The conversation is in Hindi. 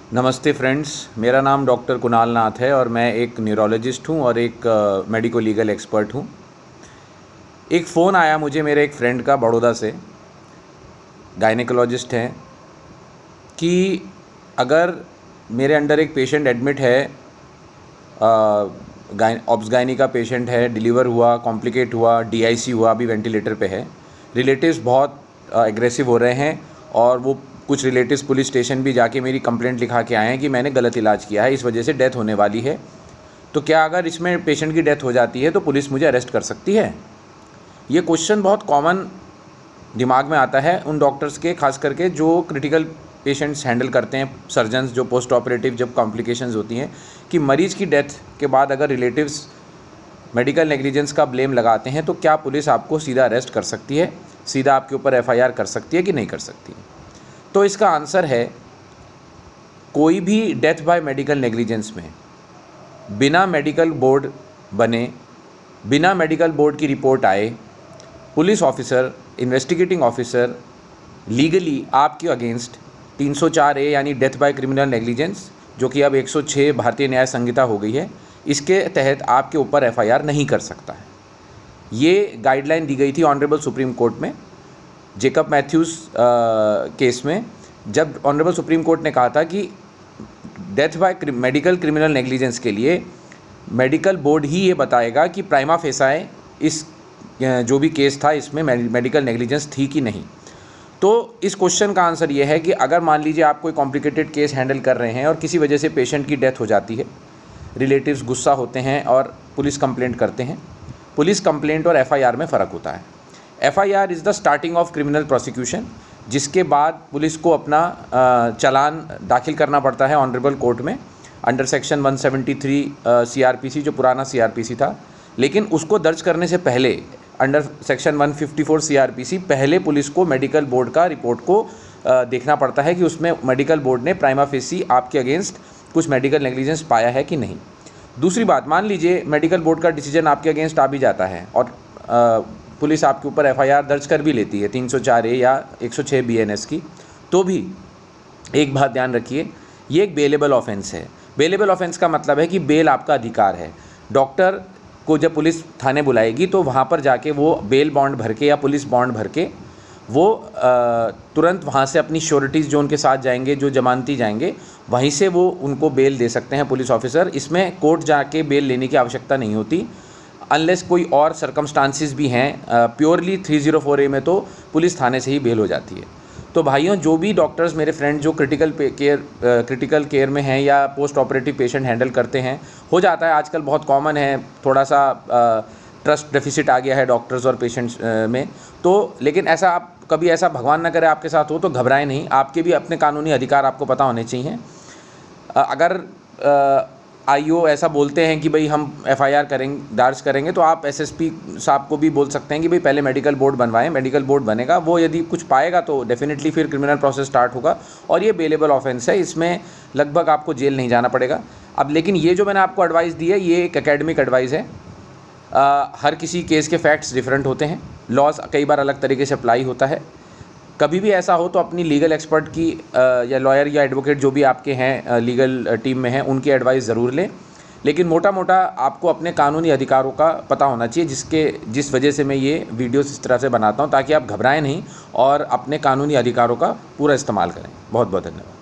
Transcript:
नमस्ते फ्रेंड्स, मेरा नाम डॉक्टर कुणाल नाथ है और मैं एक न्यूरोलॉजिस्ट हूँ और एक मेडिको लीगल एक्सपर्ट हूँ। एक फ़ोन आया मुझे मेरे एक फ्रेंड का बड़ौदा से, गायनेकोलॉजिस्ट हैं, कि अगर मेरे अंडर एक पेशेंट एडमिट है, ऑब्स गायनी का पेशेंट है, डिलीवर हुआ, कॉम्प्लिकेट हुआ, डीआईसी हुआ, अभी वेंटिलेटर पे है, रिलेटिव्स बहुत एग्रेसिव हो रहे हैं और वो कुछ रिलेटिव्स पुलिस स्टेशन भी जाके मेरी कंप्लेंट लिखा के आए हैं कि मैंने गलत इलाज किया है, इस वजह से डेथ होने वाली है। तो क्या अगर इसमें पेशेंट की डेथ हो जाती है तो पुलिस मुझे अरेस्ट कर सकती है? ये क्वेश्चन बहुत कॉमन दिमाग में आता है उन डॉक्टर्स के, खास करके जो क्रिटिकल पेशेंट्स हैंडल करते हैं, सर्जन्स जो पोस्ट ऑपरेटिव जब कॉम्प्लिकेशंस होती हैं, कि मरीज़ की डेथ के बाद अगर रिलेटिव्स मेडिकल नेग्लिजेंस का ब्लेम लगाते हैं तो क्या पुलिस आपको सीधा अरेस्ट कर सकती है, सीधा आपके ऊपर एफआईआर कर सकती है कि नहीं कर सकती? तो इसका आंसर है, कोई भी डेथ बाय मेडिकल नेग्लिजेंस में बिना मेडिकल बोर्ड बने, बिना मेडिकल बोर्ड की रिपोर्ट आए, police officer, investigating officer legally आपके अगेंस्ट 304A यानी डेथ बाय क्रिमिनल नेग्लिजेंस, जो कि अब 106 भारतीय न्याय संहिता हो गई है, इसके तहत आपके ऊपर एफआईआर नहीं कर सकता है। ये गाइडलाइन दी गई थी ऑनरेबल सुप्रीम कोर्ट में जेकब मैथ्यूज़ केस में, जब ऑनरेबल सुप्रीम कोर्ट ने कहा था कि death by medical criminal negligence के लिए मेडिकल बोर्ड ही ये बताएगा कि प्राइमा फेसाए इस जो भी केस था इसमें मेडिकल नेग्लिजेंस थी कि नहीं। तो इस क्वेश्चन का आंसर ये है कि अगर मान लीजिए आप कोई कॉम्प्लिकेटेड केस हैंडल कर रहे हैं और किसी वजह से पेशेंट की डेथ हो जाती है, रिलेटिव्स गुस्सा होते हैं और पुलिस कंप्लेंट करते हैं। पुलिस कंप्लेंट और एफआईआर में फ़र्क होता है। FIR is the starting of criminal prosecution, जिसके बाद पुलिस को अपना चालान दाखिल करना पड़ता है ऑनरेबल कोर्ट में अंडर सेक्शन 173 सीआरपीसी, जो पुराना सीआरपीसी था। लेकिन उसको दर्ज करने से पहले अंडर सेक्शन 154 सीआरपीसी पहले पुलिस को मेडिकल बोर्ड का रिपोर्ट को देखना पड़ता है कि उसमें मेडिकल बोर्ड ने प्राइमा फेसी आपके अगेंस्ट कुछ मेडिकल नेग्लिजेंस पाया है कि नहीं। दूसरी बात, मान लीजिए मेडिकल बोर्ड का डिसीजन आपके अगेंस्ट आ भी जाता है और पुलिस आपके ऊपर एफआईआर दर्ज कर भी लेती है 304A या 106 BNS की, तो भी एक बात ध्यान रखिए, ये एक बेलेबल ऑफेंस है। बेलेबल ऑफेंस का मतलब है कि बेल आपका अधिकार है। डॉक्टर को जब पुलिस थाने बुलाएगी तो वहाँ पर जाके वो बेल बॉन्ड भर के या पुलिस बॉन्ड भर के वो तुरंत वहाँ से अपनी श्योरिटीज़ जो उनके साथ जाएंगे, जो जमानती जाएंगे, वहीं से वो उनको बेल दे सकते हैं पुलिस ऑफिसर। इसमें कोर्ट जाके बेल लेने की आवश्यकता नहीं होती, अनलेस कोई और सर्कमस्टांसिस भी हैं। प्योरली 304A में तो पुलिस थाने से ही बेल हो जाती है। तो भाइयों, जो भी डॉक्टर्स मेरे फ्रेंड जो क्रिटिकल केयर में हैं या पोस्ट ऑपरेटिव पेशेंट हैंडल करते हैं, हो जाता है आजकल बहुत कॉमन है, थोड़ा सा ट्रस्ट डेफिसिट आ गया है डॉक्टर्स और पेशेंट्स में। तो लेकिन ऐसा आप कभी ऐसा भगवान ना करे आपके साथ हो तो घबराएं नहीं, आपके भी अपने कानूनी अधिकार आपको पता होने चाहिए। अगर आईओ ऐसा बोलते हैं कि भाई हम एफआईआर दर्ज करेंगे, तो आप एसएसपी साहब को भी बोल सकते हैं कि भाई पहले मेडिकल बोर्ड बनवाएं। मेडिकल बोर्ड बनेगा, वो यदि कुछ पाएगा तो डेफिनेटली फिर क्रिमिनल प्रोसेस स्टार्ट होगा और ये बेलेबल ऑफेंस है, इसमें लगभग आपको जेल नहीं जाना पड़ेगा। अब लेकिन ये जो मैंने आपको एडवाइस दी है, ये एक एकेडमिक एडवाइस है। हर किसी केस के फैक्ट्स डिफरेंट होते हैं, लॉज कई बार अलग तरीके से अप्लाई होता है। कभी भी ऐसा हो तो अपनी लीगल एक्सपर्ट की या लॉयर या एडवोकेट जो भी आपके हैं लीगल टीम में हैं, उनकी एडवाइस ज़रूर लें। लेकिन मोटा मोटा आपको अपने कानूनी अधिकारों का पता होना चाहिए, जिस वजह से मैं ये वीडियोस इस तरह से बनाता हूँ, ताकि आप घबराएं नहीं और अपने कानूनी अधिकारों का पूरा इस्तेमाल करें। बहुत बहुत धन्यवाद।